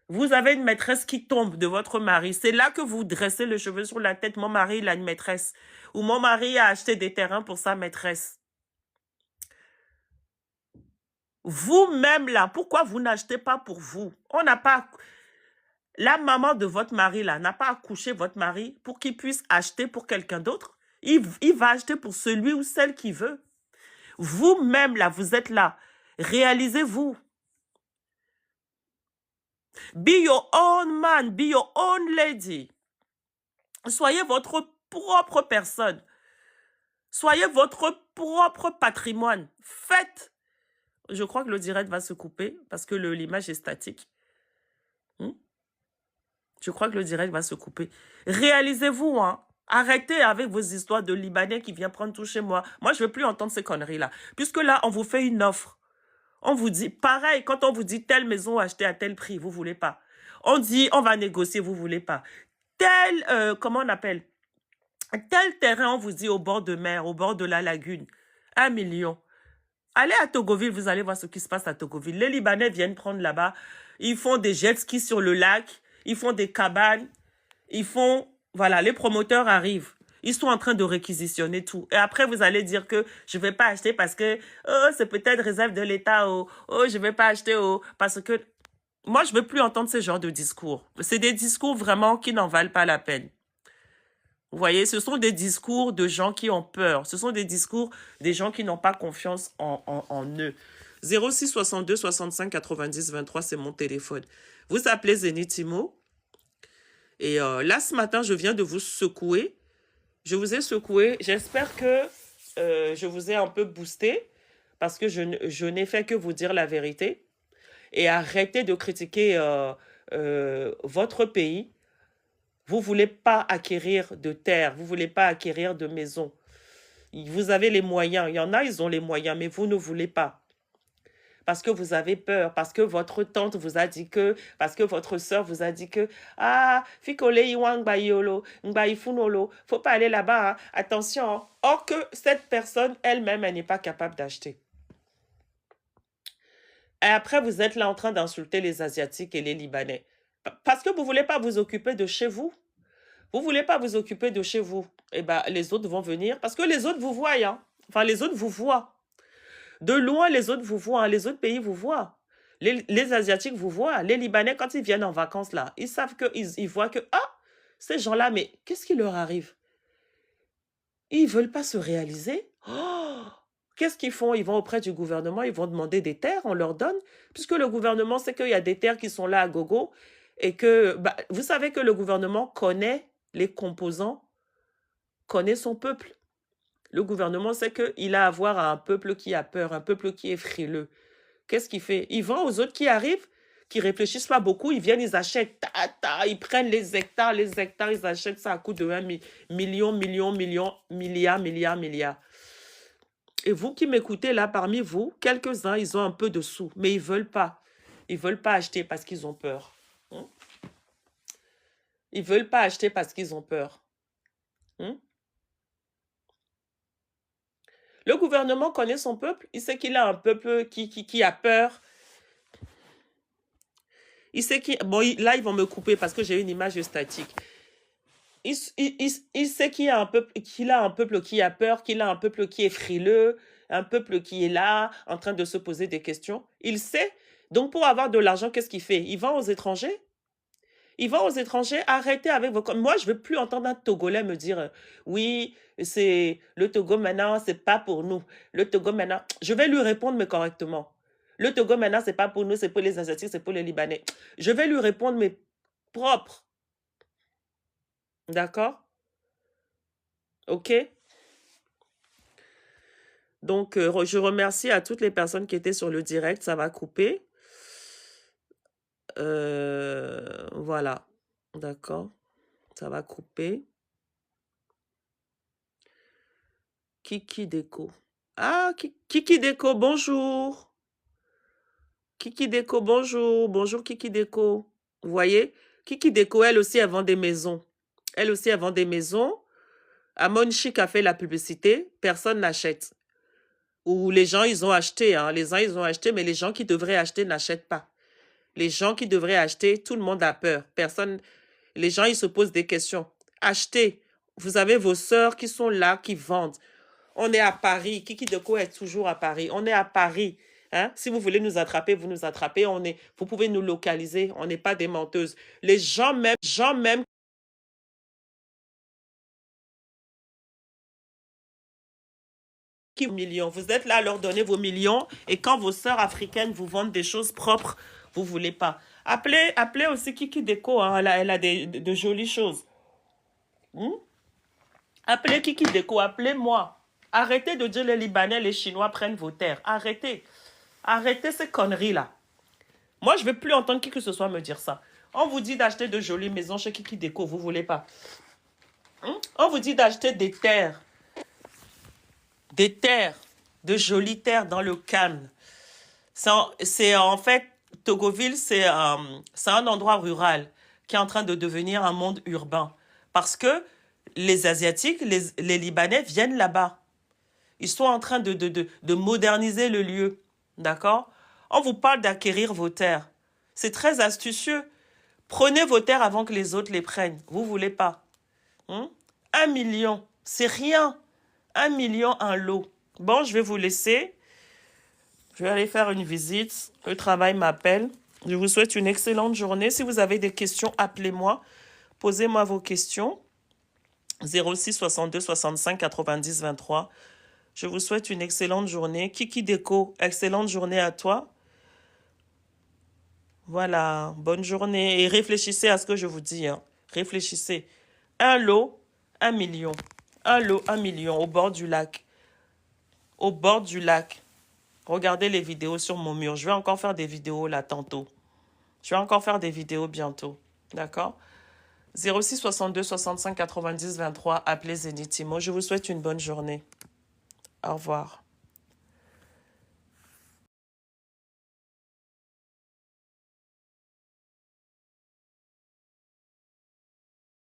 Vous avez une maîtresse qui tombe de votre mari. C'est là que vous dressez le cheveu sur la tête. Mon mari, il a une maîtresse. Ou mon mari a acheté des terrains pour sa maîtresse. Vous-même là, pourquoi vous n'achetez pas pour vous? On n'a pas... La maman de votre mari là n'a pas accouché votre mari pour qu'il puisse acheter pour quelqu'un d'autre. Il va acheter pour celui ou celle qu'il veut. Vous-même là, vous êtes là. Réalisez-vous. Be your own man, be your own lady. Soyez votre propre personne. Soyez votre propre patrimoine. Faites. Je crois que le direct va se couper parce que l'image est statique. Je crois que le direct va se couper. Réalisez-vous, hein. Arrêtez avec vos histoires de Libanais qui viennent prendre tout chez moi. Moi, je ne veux plus entendre ces conneries-là. Puisque là, on vous fait une offre. On vous dit, pareil, quand on vous dit telle maison achetée à tel prix, vous ne voulez pas. On dit, on va négocier, vous ne voulez pas. Tel, comment on appelle? Tel terrain, on vous dit au bord de mer, au bord de la lagune. 1 million. Allez à Togoville, vous allez voir ce qui se passe à Togoville. Les Libanais viennent prendre là-bas. Ils font des jet skis sur le lac. Ils font des cabanes. Ils font... Voilà, les promoteurs arrivent. Ils sont en train de réquisitionner tout. Et après, vous allez dire que je ne vais pas acheter parce que oh, c'est peut-être réserve de l'État. Oh, je ne vais pas acheter parce que... Moi, je ne veux plus entendre ce genre de discours. C'est des discours vraiment qui n'en valent pas la peine. Vous voyez, ce sont des discours de gens qui ont peur. Ce sont des discours des gens qui n'ont pas confiance en eux. 06 62 65 90 23, c'est mon téléphone. Vous appelez Zenithimo. Et là, ce matin, je viens de vous secouer. Je vous ai secoué. J'espère que je vous ai un peu boosté parce que je n'ai fait que vous dire la vérité. Et arrêtez de critiquer votre pays. Vous ne voulez pas acquérir de terre, vous ne voulez pas acquérir de maison. Vous avez les moyens. Il y en a, ils ont les moyens, mais vous ne voulez pas. Parce que vous avez peur, parce que votre tante vous a dit que, parce que votre soeur vous a dit que, ah, fikole iwangba yolo, ngba ifunolo, faut pas aller là-bas, hein. Attention. Hein. Or que cette personne elle-même, elle n'est pas capable d'acheter. Et après, vous êtes là en train d'insulter les Asiatiques et les Libanais. Parce que vous ne voulez pas vous occuper de chez vous. Vous ne voulez pas vous occuper de chez vous. Eh bien, les autres vont venir parce que les autres vous voient. Hein. Enfin, les autres vous voient. De loin, les autres vous voient. Hein. Les autres pays vous voient. Les Asiatiques vous voient. Les Libanais, quand ils viennent en vacances, là, ils savent ils voient que, ah, ces gens-là, mais qu'est-ce qui leur arrive? Ils ne veulent pas se réaliser. Oh, qu'est-ce qu'ils font? Ils vont auprès du gouvernement, ils vont demander des terres, on leur donne, puisque le gouvernement sait qu'il y a des terres qui sont là à gogo, et que, bah, vous savez que le gouvernement connaît les composants, connaît son peuple. Le gouvernement sait qu'il a à voir à un peuple qui a peur, un peuple qui est frileux. Qu'est-ce qu'il fait? Il vend aux autres qui arrivent, qui réfléchissent pas beaucoup, ils viennent, ils achètent, ils prennent les hectares, ils achètent ça à coût de 1 million, milliard. Et vous qui m'écoutez là, parmi vous, quelques-uns, ils ont un peu de sous, mais ils veulent pas. Ils veulent pas acheter parce qu'ils ont peur. Hein? Ils veulent pas acheter parce qu'ils ont peur. Hein? Le gouvernement connaît son peuple. Il sait qu'il a un peuple qui a peur. Il sait qu'il... Bon, là, ils vont me couper parce que j'ai une image statique. Il sait qu'il a un peuple qui a peur, qu'il a un peuple qui est frileux, un peuple qui est là, en train de se poser des questions. Il sait. Donc, pour avoir de l'argent, qu'est-ce qu'il fait? Il vend aux étrangers. Il va aux étrangers, arrêtez avec vos... Moi, je ne veux plus entendre un Togolais me dire oui, c'est le Togo maintenant, c'est pas pour nous. Le Togo maintenant, je vais lui répondre, mais correctement. Le Togo maintenant, c'est pas pour nous, c'est pour les Asiatiques, c'est pour les Libanais. Je vais lui répondre, mais propre. D'accord? OK? Donc, je remercie à toutes les personnes qui étaient sur le direct. Ça va couper. Voilà. D'accord. Ça va couper. Kiki Déco. Ah, Kiki Déco, bonjour. Kiki Déco, bonjour. Bonjour, Kiki Déco. Vous voyez? Kiki Déco, elle aussi, elle vend des maisons. Elle aussi, elle vend des maisons. Amon Chic a fait la publicité. Personne n'achète. Ou les gens, ils ont acheté. Hein. Les gens, ils ont acheté, mais les gens qui devraient acheter n'achètent pas. Les gens qui devraient acheter, tout le monde a peur. Personne, les gens, ils se posent des questions. Achetez. Vous avez vos sœurs qui sont là, qui vendent. On est à Paris. Kiki Deco est toujours à Paris. On est à Paris. Hein? Si vous voulez nous attraper, vous nous attrapez. Vous pouvez nous localiser. On n'est pas des menteuses. Les gens même qui millions. Vous êtes là à leur donner vos millions et quand vos sœurs africaines vous vendent des choses propres, vous voulez pas. Appelez aussi Kiki Deco. Hein? Elle a de jolies choses. Hmm? Appelez Kiki Deco. Appelez-moi. Arrêtez de dire les Libanais, les Chinois prennent vos terres. Arrêtez. Arrêtez ces conneries-là. Moi, je ne veux plus entendre qui que ce soit me dire ça. On vous dit d'acheter de jolies maisons chez Kiki Deco, vous ne voulez pas. On vous dit d'acheter des terres, de jolies terres dans le calme. C'est en fait, Togoville, c'est un endroit rural qui est en train de devenir un monde urbain. Parce que les Asiatiques, les Libanais viennent là-bas. Ils sont en train de moderniser le lieu. D'accord? On vous parle d'acquérir vos terres. C'est très astucieux. Prenez vos terres avant que les autres les prennent. Vous ne voulez pas. 1 million, c'est rien. 1 million, un lot. Bon, je vais vous laisser. Je vais aller faire une visite. Le travail m'appelle. Je vous souhaite une excellente journée. Si vous avez des questions, appelez-moi. Posez-moi vos questions. 06 62 65 90 23. Je vous souhaite une excellente journée. Kiki Deco, excellente journée à toi. Voilà, bonne journée. Et réfléchissez à ce que je vous dis. Hein. Réfléchissez. Un lot, 1 million. Un lot, 1 million au bord du lac. Au bord du lac. Regardez les vidéos sur mon mur. Je vais encore faire des vidéos là tantôt. Je vais encore faire des vidéos bientôt. D'accord? 06 62 65 90 23. Appelez Zénith Timo. Je vous souhaite une bonne journée. Au revoir.